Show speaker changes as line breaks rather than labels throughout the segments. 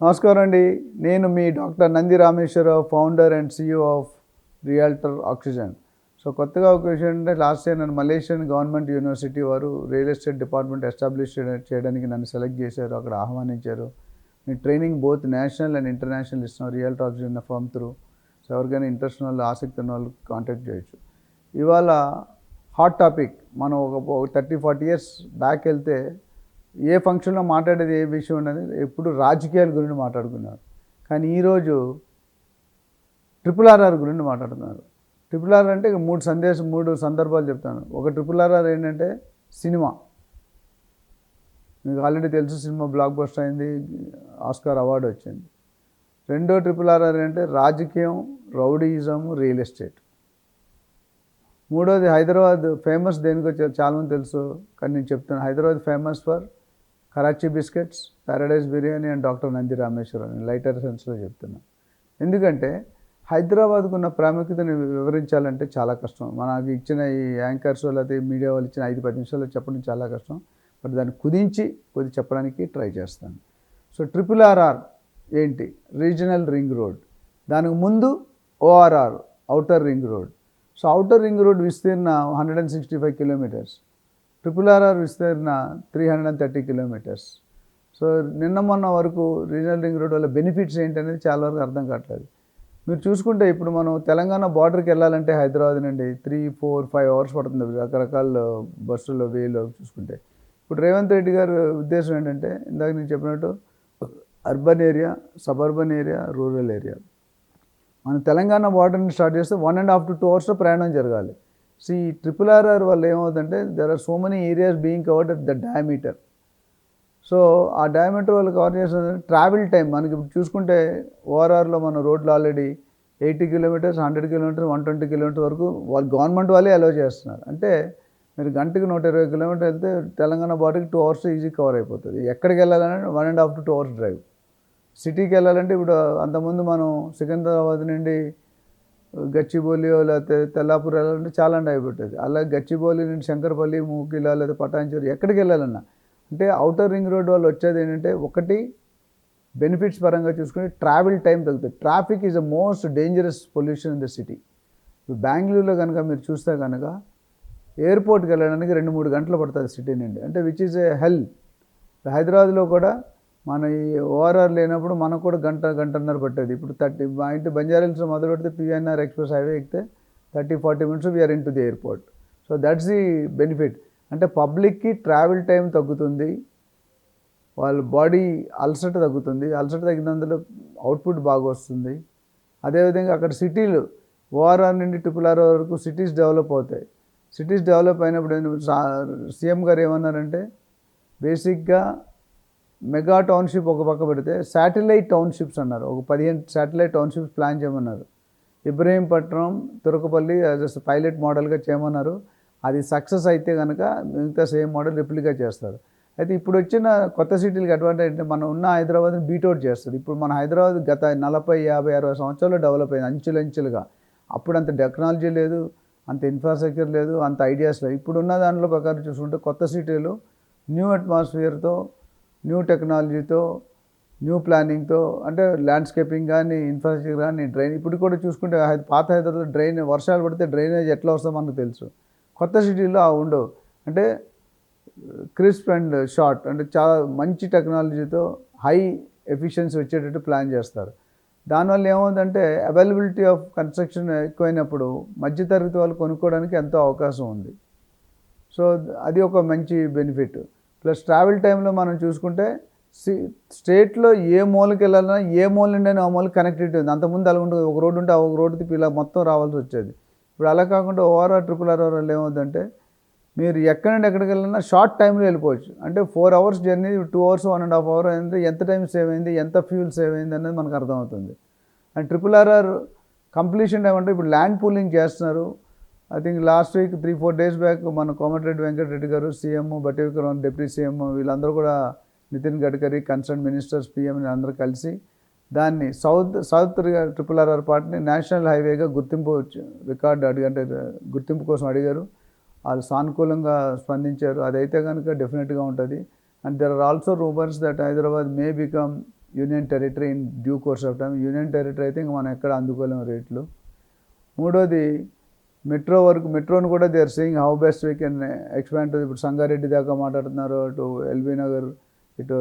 నమస్కారం అండి. నేను మీ doctor Nandi Rameshwararao, founder and CEO of realtor oxygen. So కొత్తగా ఒక విషయం అంటే లాస్ట్ ఇయర్ నన్ను మలేషియన్ గవర్నమెంట్ యూనివర్సిటీ వారు రియల్ ఎస్టేట్ డిపార్ట్మెంట్ ఎస్టాబ్లిష్ చేయడానికి నన్ను సెలెక్ట్ చేశారు, అక్కడ ఆహ్వానించారు. మీ training both national and international ఇస్తున్నాం realtor oxygen firm through. So ఎవరికైనా ఇంట్రెస్ట్ ఉన్న వాళ్ళు, ఆసక్తి ఉన్న వాళ్ళు కాంటాక్ట్ చేయొచ్చు. ఇవాళ హాట్ టాపిక్, మనం ఒక 30-40 ఇయర్స్ బ్యాక్ వెళ్తే ఏ ఫంక్షన్లో మాట్లాడేది ఏ విషయం ఉన్నది ఎప్పుడు రాజకీయాల గురించి మాట్లాడుకున్నారు. కానీ ఈరోజు RRR గురించి మాట్లాడుతున్నారు. RRR అంటే మూడు సందర్భాలు చెప్తాను. ఒక RRR ఏంటంటే సినిమా, మీకు ఆల్రెడీ తెలుసు, సినిమా బ్లాక్ బస్టర్ అయింది, ఆస్కార్ అవార్డు వచ్చింది. రెండో RRR అంటే రాజకీయం, రౌడీయిజం, రియల్ ఎస్టేట్. మూడోది హైదరాబాద్ ఫేమస్ దేనికో చాలామంది తెలుసు, కానీ నేను చెప్తాను. Hyderabad famous for Karachi biscuits, Paradise biryani and doctor Nandi Rameshwaram. Lighter సెన్స్లో చెప్తున్నా. ఎందుకంటే హైదరాబాద్కు ఉన్న ప్రాముఖ్యతను వివరించాలంటే చాలా కష్టం. మనకు ఇచ్చిన ఈ యాంకర్స్ లేకపోతే మీడియా వాళ్ళు ఇచ్చిన 5-10 నిమిషాల్లో చెప్పడం చాలా కష్టం. బట్ దాన్ని కుదించి కొద్ది చెప్పడానికి ట్రై చేస్తాను. సో RRR ఏంటి? Regional ring road. దానికి ముందు ORR, outer ring road. So outer ring road విస్తీర్ణ 165 కిలోమీటర్స్, RRR విస్తీర్ణ 330 కిలోమీటర్స్. సో మొన్న వరకు రీజనల్ రింగ్ రోడ్ వల్ల బెనిఫిట్స్ ఏంటనేది చాలా వరకు అర్థం కావట్లేదు. మీరు చూసుకుంటే ఇప్పుడు మనం తెలంగాణ బార్డర్కి వెళ్ళాలంటే హైదరాబాద్ నుండి 3-4-5 అవర్స్ పడుతుంది రకరకాల బస్సుల్లో, వేలో చూసుకుంటే. ఇప్పుడు రేవంత్ రెడ్డి గారి ఉద్దేశం ఏంటంటే, ఇందాక నేను చెప్పినట్టు urban area, suburban area, rural area. మనం తెలంగాణ బార్డర్ని స్టార్ట్ చేస్తే 1.5 to 2 అవర్స్లో ప్రయాణం జరగాలి. సో ఈ RRR వల్ల ఏమవుతుందంటే, there are so many areas being covered at the diameter. So ఆ డయామీటర్ వాళ్ళు కవర్ చేసిన ట్రావెల్ టైం మనకి ఇప్పుడు చూసుకుంటే ORRలో మన రోడ్లు ఆల్రెడీ 80 కిలోమీటర్స్, 100 కిలోమీటర్స్, 120 కిలోమీటర్స్ వరకు వాళ్ళు గవర్నమెంట్ వాళ్ళే అలౌ చేస్తున్నారు. అంటే మీరు గంటకి 120 కిలోమీటర్లు వెళ్తే తెలంగాణ బార్డర్కి 2 అవర్స్ ఈజీ కవర్ అయిపోతుంది. ఎక్కడికి వెళ్ళాలంటే 1.5 to 2 అవర్స్ డ్రైవ్. సిటీకి వెళ్ళాలంటే ఇప్పుడు అంతకుముందు మనం సికింద్రాబాద్ నుండి గచ్చిబౌలియో లేకపోతే తెల్లాపూర్ వెళ్ళాలంటే చాలా టైం పట్టేది. అలాగే గచ్చిబౌలి నుండి శంకరపల్లి, మూకిలా లేదా పటాన్చేరు ఎక్కడికి వెళ్ళాలన్నా అంటే ఔటర్ రింగ్ రోడ్ వల్ల వచ్చేది ఏంటంటే, ఒకటి బెనిఫిట్స్ పరంగా చూసుకుని ట్రావెల్ టైం తగ్గుతుంది. Traffic is the most dangerous pollution in the city. ఇప్పుడు బెంగళూరులో కనుక మీరు చూస్తే కనుక ఎయిర్పోర్ట్కి వెళ్ళడానికి 2-3 గంటలు పడుతుంది సిటీ నుండి, అంటే విచ్ ఈజ్ ఏ హెల్. హైదరాబాద్లో కూడా మన ఈ ORR లేనప్పుడు మనకు కూడా గంటన్నర పట్టేది. ఇప్పుడు మా ఇంటి బంజారాహిల్స్లో మొదలు పెడితే PNR ఎక్స్ప్రెస్ హైవే ఎక్కితే 30-40 minutes we are into the airport. So that's the benefit. అంటే పబ్లిక్కి ట్రావెల్ టైం తగ్గుతుంది, వాళ్ళ బాడీ అలసట తగ్గుతుంది. అలసట తగ్గినందులో అవుట్పుట్ బాగా వస్తుంది. అదేవిధంగా అక్కడ సిటీలు ORR నుండి RRR వరకు సిటీస్ డెవలప్ అవుతాయి. సిటీస్ డెవలప్ అయినప్పుడు సీఎం గారు ఏమన్నారంటే, బేసిక్గా మెగా టౌన్షిప్ ఒక పక్క పెడితే శాటిలైట్ టౌన్షిప్స్ అన్నారు. ఒక 15 శాటిలైట్ టౌన్షిప్స్ ప్లాన్ చేయమన్నారు. ఇబ్రహీంపట్నం, తురకపల్లి జస్ట్ పైలట్ మోడల్గా చేయమన్నారు. అది సక్సెస్ అయితే కనుక మిగతా సేమ్ మోడల్ రిప్లికా చేస్తారు. అయితే ఇప్పుడు వచ్చిన కొత్త సిటీలకు అడ్వాంటేజ్ అంటే, మనం ఉన్న హైదరాబాద్ని బీట్అవుట్ చేస్తుంది. ఇప్పుడు మన హైదరాబాద్ గత 40-50-60 సంవత్సరాల్లో డెవలప్ అయింది అంచెలంచెలుగా. అప్పుడు అంత టెక్నాలజీ లేదు, అంత ఇన్ఫ్రాస్ట్రక్చర్ లేదు, అంత ఐడియాస్ లేదు. ఇప్పుడున్న దాంట్లో ప్రకారం చూసుకుంటే కొత్త సిటీలు న్యూ అట్మాస్ఫియర్తో, న్యూ టెక్నాలజీతో, న్యూ ప్లానింగ్తో, అంటే ల్యాండ్స్కేపింగ్ కానీ, ఇన్ఫ్రాస్ట్రక్చర్ కానీ, డ్రైన్. ఇప్పుడు కూడా చూసుకుంటే పాత హైదరాబాద్ డ్రైన్, వర్షాలు పడితే డ్రైనేజ్ ఎట్లా వస్తుందో మనకు తెలుసు. కొత్త సిటీల్లో ఉండవు. అంటే క్రిస్ప్ అండ్ షార్ట్, అంటే చాలా మంచి టెక్నాలజీతో హై ఎఫిషియన్సీ వచ్చేటట్టు ప్లాన్ చేస్తారు. దానివల్ల ఏమవుతుందంటే, అవైలబిలిటీ ఆఫ్ కన్స్ట్రక్షన్ ఎక్కువైనప్పుడు మధ్యతరగతి వాళ్ళు కొనుక్కోవడానికి ఎంతో అవకాశం ఉంది. సో అది ఒక మంచి బెనిఫిట్. ప్లస్ ట్రావెల్ టైంలో మనం చూసుకుంటే స్టేట్లో ఏ మూలకి వెళ్ళాలన్నా ఏ మూల నుండి ఆ మూలకి కనెక్టివిటీ ఉంది. అంతకుముందు అలా ఉంటుంది, ఒక రోడ్డు ఉంటే ఒక రోడ్డు తిప్పి ఇలా మొత్తం రావాల్సి వచ్చేది. ఇప్పుడు అలా కాకుండా ORR RRR వల్ల ఏమవుతుందంటే, మీరు ఎక్కడి నుండి ఎక్కడికి వెళ్ళినా షార్ట్ టైంలో వెళ్ళిపోవచ్చు. అంటే 4 అవర్స్ జర్నీ 2 అవర్స్ 1.5 అవర్ అంటే ఎంత టైం సేవ్ అయింది, ఎంత ఫ్యూల్ సేవ్ అయింది అనేది మనకు అర్థమవుతుంది. అండ్ RRR కంప్లీషన్ టైం అంటే, ఇప్పుడు ల్యాండ్ పూలింగ్ చేస్తున్నారు. I think last week 3-4 days back మన కోమటిరెడ్డి వెంకటరెడ్డి గారు, సీఎం, బట్టి విక్రమార్క డిప్యూటీ సీఎం, వీళ్ళందరూ కూడా, Nitin Gadkari, concern ministers, PM అందరూ కలిసి దాన్ని సౌత్ RRR పార్ట్ని నేషనల్ హైవేగా గుర్తింపు అంటే గుర్తింపు కోసం అడిగారు. వాళ్ళు సానుకూలంగా స్పందించారు. అదైతే కనుక డెఫినెట్గా ఉంటుంది. And there are also rumours that Hyderabad may become union territory in due course of time. Union territory అయితే ఇంక మనం ఎక్కడ అందుకోలేము రేట్లు. మూడోది మెట్రోని కూడా they are seeing how best we can expand. ఇప్పుడు సంగారెడ్డి దాకా మాట్లాడుతున్నారు, అటు ఎల్బీ నగర్, ఇటు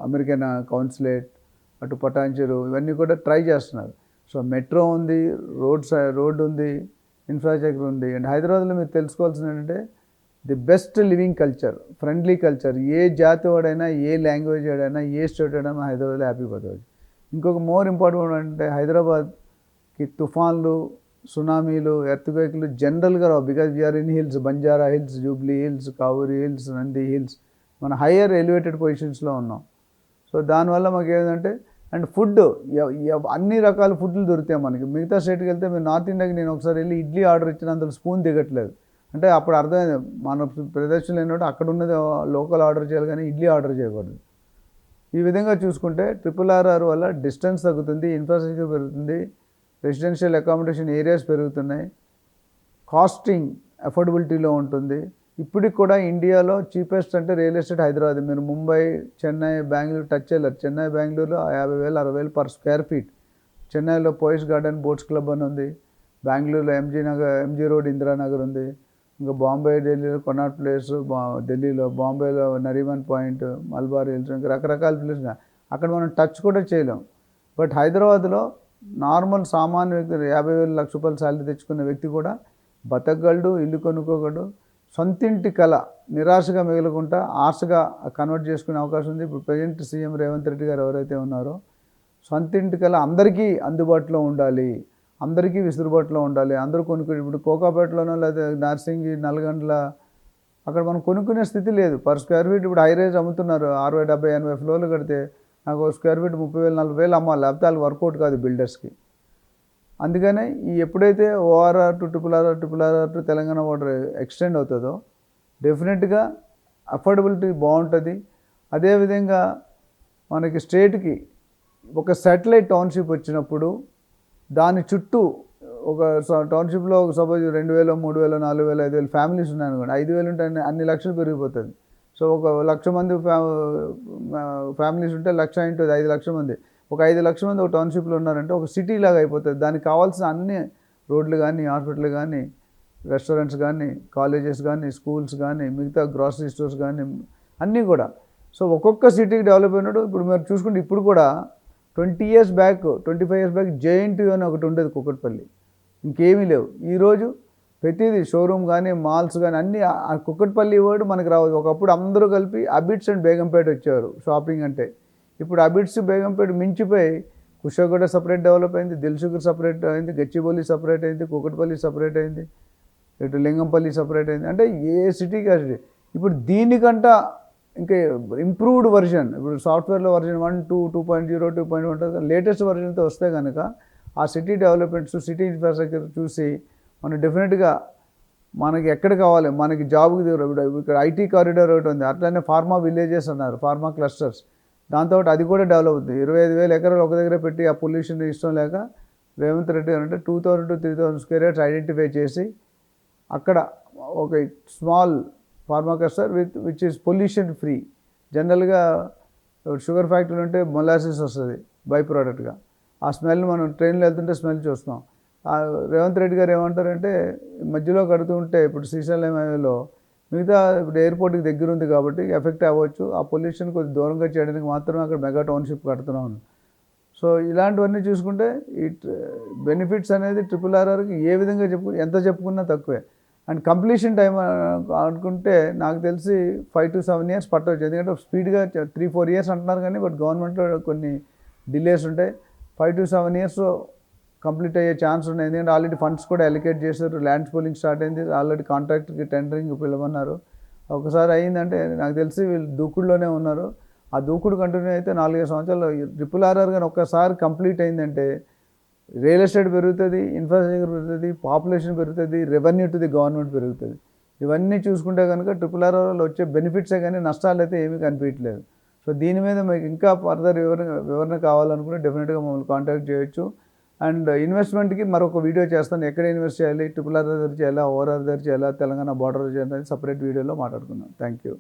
అమెరికన్ కౌన్సిలేట్, అటు పటాన్చెరు, ఇవన్నీ కూడా ట్రై చేస్తున్నారు. సో మెట్రో ఉంది, రోడ్ ఉంది, ఇన్ఫ్రాస్ట్రక్చర్ ఉంది. అండ్ హైదరాబాద్లో మీరు తెలుసుకోవాల్సింది ఏంటంటే the best living culture, friendly culture. ఏ జాతి వాడైనా, ఏ లాంగ్వేజ్ వాడైనా, ఏ స్టేట్ వాడైనా హైదరాబాద్లో హ్యాపీ పోతుంది. ఇంకొక మోర్ ఇంపార్టెంట్ అంటే హైదరాబాద్కి తుఫాన్లు, సునామీలు, ఎర్త్క్వేక్లు జనరల్గా రావు. Because we are in hills, Banjara hills, Jubilee hills, Kavuri hills, Nandi hills, మన హయ్యర్ ఎలివేటెడ్ పొజిషన్స్లో ఉన్నాం. సో దానివల్ల మాకు ఏంటంటే, అండ్ ఫుడ్ అన్ని రకాల ఫుడ్లు దొరుకుతాయి మనకి. మిగతా స్టేట్కి వెళ్తే మీరు నార్త్ ఇండియాకి నేను ఒకసారి వెళ్ళి ఇడ్లీ ఆర్డర్ ఇచ్చిన అందులో స్పూన్ దిగట్లేదు. అంటే అప్పుడు అర్థమైంది మన ప్రదర్శనలు ఏంటంటే అక్కడ ఉన్నది లోకల్ ఆర్డర్ చేయాలి కానీ ఇడ్లీ ఆర్డర్ చేయకూడదు. ఈ విధంగా చూసుకుంటే RRR వల్ల డిస్టెన్స్ తగ్గుతుంది, ఇన్ఫ్రాస్ట్రక్చర్ పెరుగుతుంది, రెసిడెన్షియల్ అకామిడేషన్ ఏరియాస్ పెరుగుతున్నాయి, కాస్టింగ్ అఫోర్డబిలిటీలో ఉంటుంది. ఇప్పటికి కూడా ఇండియాలో చీపెస్ట్ అంటే రియల్ ఎస్టేట్ హైదరాబాద్. మీరు ముంబై, చెన్నై, బెంగళూరు టచ్ చేయలేరు. చెన్నై, బెంగళూరులో 50,000, 60,000 పర్ స్క్వేర్ ఫీట్. చెన్నైలో పోయిస్ గార్డెన్ బోట్స్ క్లబ్ అని ఉంది, బెంగళూరులో ఎంజీ రోడ్ ఇందిరానగర్ ఉంది, ఇంకా బాంబే, ఢిల్లీలో కొనాట్ ప్లేస్, ఢిల్లీలో, బాంబేలో నరీమన్ పాయింట్, మల్బార్ హిల్స్, ఇంకా రకరకాల ప్లేస్. అక్కడ మనం టచ్ కూడా చేయలేం. బట్ హైదరాబాద్లో నార్మల్ సామాన్య వ్యక్తి 50,000, ₹1,00,000 శాలరీ తెచ్చుకున్న వ్యక్తి కూడా బతకగలడు, ఇల్లు కొనుక్కోగలడు. సొంతింటి కళ నిరాశగా మిగలకుండా ఆశగా కన్వర్ట్ చేసుకునే అవకాశం ఉంది. ఇప్పుడు ప్రజెంట్ సీఎం రేవంత్ రెడ్డి గారు ఎవరైతే ఉన్నారో, సొంతింటి కళ అందరికీ అందుబాటులో ఉండాలి, అందరికీ విసులుబాటులో ఉండాలి, అందరూ కొనుక్కుని. ఇప్పుడు కోకాపేటలోనో లేదా నార్సింగి, నల్గొండల అక్కడ మనం కొనుక్కునే స్థితి లేదు. పర్ స్క్వేర్ ఫీట్ ఇప్పుడు హై రేజ్ అమ్ముతున్నారు. 60, 70, 80 ఫ్లోర్లు కడితే నాకు స్క్వేర్ ఫీట్ 30,000, 40,000 అమ్మాలి, లేకపోతే వాళ్ళు వర్కౌట్ కాదు బిల్డర్స్కి. అందుకనే ఎప్పుడైతే ORR to RRR to Telangana water extend అవుతుందో డెఫినెట్గా అఫోర్డబిలిటీ బాగుంటుంది. అదేవిధంగా మనకి స్టేట్కి ఒక శాటిలైట్ టౌన్షిప్ వచ్చినప్పుడు దాని చుట్టూ ఒక టౌన్షిప్లో సపోజ్ 2,000, 3,000, 4,000, 5,000 ఫ్యామిలీస్ ఉన్నాయనుకోండి, 5,000 ఉంటే అన్ని లక్షలు పెరిగిపోతుంది. సో ఒక 1,00,000 మంది ఫ్యామిలీస్ ఉంటే 1,00,000 ఇంటూ 5 లక్షల మంది, ఒక 5 లక్షల మంది ఒక టౌన్షిప్లో ఉన్నారంటే ఒక సిటీ లాగా అయిపోతుంది. దానికి కావాల్సిన అన్ని రోడ్లు కానీ, హాస్పిటల్ కానీ, రెస్టారెంట్స్ కానీ, కాలేజెస్ కానీ, స్కూల్స్ కానీ, మిగతా గ్రాసరీ స్టోర్స్ కానీ అన్నీ కూడా. సో ఒక్కొక్క సిటీకి డెవలప్ అయినట్టు ఇప్పుడు మీరు చూసుకుంటే ఇప్పుడు కూడా 20 years back, 25 years back JNTU అని ఒకటి ఉండేది కుక్కట్పల్లి, ఇంకేమీ లేవు. ఈరోజు ప్రతిదీ షోరూమ్ కానీ, మాల్స్ కానీ అన్నీ ఆ కుక్కట్పల్లి వర్డ్ మనకి రావద్దు. ఒకప్పుడు అందరూ కలిపి అబిడ్స్ అండ్ బేగంపేట వచ్చేవారు షాపింగ్ అంటే. ఇప్పుడు అబిడ్స్, బేగంపేట మించిపోయి కుషాగూడ సపరేట్ డెవలప్ అయింది, దిల్సుఖ్నగర్ సపరేట్ అయింది, గచ్చిబౌలి సపరేట్ అయింది, కుక్కట్పల్లి సపరేట్ అయింది, ఇటు లింగంపల్లి సపరేట్ అయింది. అంటే ఏ సిటీకి ఆ సిటీ. ఇప్పుడు దీనికంట ఇంకా ఇంప్రూవ్డ్ వర్షన్, ఇప్పుడు సాఫ్ట్వేర్లో వర్షన్ 1, 2, 2.0, 2.1 లేటెస్ట్ వర్షన్తో వస్తే కనుక ఆ సిటీ డెవలప్మెంట్స్, సిటీ ఇన్ఫ్రాస్ట్రక్చర్ చూసి మనం డెఫినెట్గా మనకి ఎక్కడ కావాలి, మనకి జాబ్కి ఇక్కడ IT కారిడార్ ఒకటి ఉంది, అట్లనే ఫార్మా విలేజెస్ అన్నారు, ఫార్మా క్లస్టర్స్, దాంతో అది కూడా డెవలప్ అవుతుంది. 25,000 ఎకరాలు ఒక దగ్గర పెట్టి ఆ పొల్యూషన్ ఇష్టం లేక రేవంత్ రెడ్డి గారు అంటే 2,000 to 3,000 స్క్వేర్ యార్డ్స్ ఐడెంటిఫై చేసి అక్కడ ఒక small pharma cluster which is pollution free. జనరల్గా షుగర్ ఫ్యాక్టరీ ఉంటే మొలాసిస్ వస్తుంది బై ప్రోడక్ట్గా, ఆ స్మెల్ మనం ట్రైన్లో వెళ్తుంటే స్మెల్ చూస్తాం. రేవంత్ రెడ్డి గారు ఏమంటారంటే మధ్యలో కడుతూ ఉంటే ఇప్పుడు శ్రీశైలం హైవేలో మిగతా ఇప్పుడు ఎయిర్పోర్ట్కి దగ్గర ఉంది కాబట్టి ఎఫెక్ట్ అవ్వచ్చు, ఆ పొల్యూషన్ కొద్దిగా దూరంగా చేయడానికి మాత్రమే అక్కడ మెగా టౌన్షిప్ కడుతున్నాం. సో ఇలాంటివన్నీ చూసుకుంటే ఈ బెనిఫిట్స్ అనేది RRRకి ఏ విధంగా ఎంత చెప్పుకున్నా తక్కువే. అండ్ కంప్లీషన్ టైం అనుకుంటే నాకు తెలిసి 5 to 7 years పట్టవచ్చు. ఎందుకంటే స్పీడ్గా 3-4 years అంటున్నారు కానీ బట్ గవర్నమెంట్లో కొన్ని డిలేస్ ఉంటాయి. 5 to 7 years కంప్లీట్ అయ్యే ఛాన్స్ ఉన్నాయి. ఎందుకంటే ఆల్రెడీ ఫండ్స్ కూడా అలికేట్ చేశారు, ల్యాండ్స్ పూలింగ్ స్టార్ట్ అయింది, ఆల్రెడీ కాంట్రాక్ట్కి టెండరింగ్ పిలవన్నారు. ఒకసారి అయిందంటే నాకు తెలిసి వీళ్ళు దూకుడులోనే ఉన్నారు. ఆ దూకుడు కంటిన్యూ అయితే 4-5 సంవత్సరాలు RRR కానీ ఒక్కసారి కంప్లీట్ అయిందంటే రియల్ ఎస్టేట్ పెరుగుతుంది, ఇన్ఫ్రాస్ట్రక్చర్ పెరుగుతుంది, పాపులేషన్ పెరుగుతుంది, రెవెన్యూ టు ది గవర్నమెంట్ పెరుగుతుంది. ఇవన్నీ చూసుకుంటే కనుక RRRలో వచ్చే బెనిఫిట్సే కానీ నష్టాలు అయితే ఏమీ కనిపించట్లేదు. సో దీని మీద మీకు ఇంకా ఫర్దర్ వివరణ కావాలనుకుంటే డెఫినెట్గా మమ్మల్ని కాంటాక్ట్ చేయొచ్చు. అండ్ ఇన్వెస్ట్మెంట్కి మరొక వీడియో చేస్తాను, ఎక్కడ ఇన్వెస్ట్ చేయాలి, RRR దగ్గర చేయాలా, ORR దగ్గర చేయాలా, తెలంగాణ బార్డర్ చేయాలి, సపరేట్ వీడియోలో మాట్లాడుకుందాం. Thank you.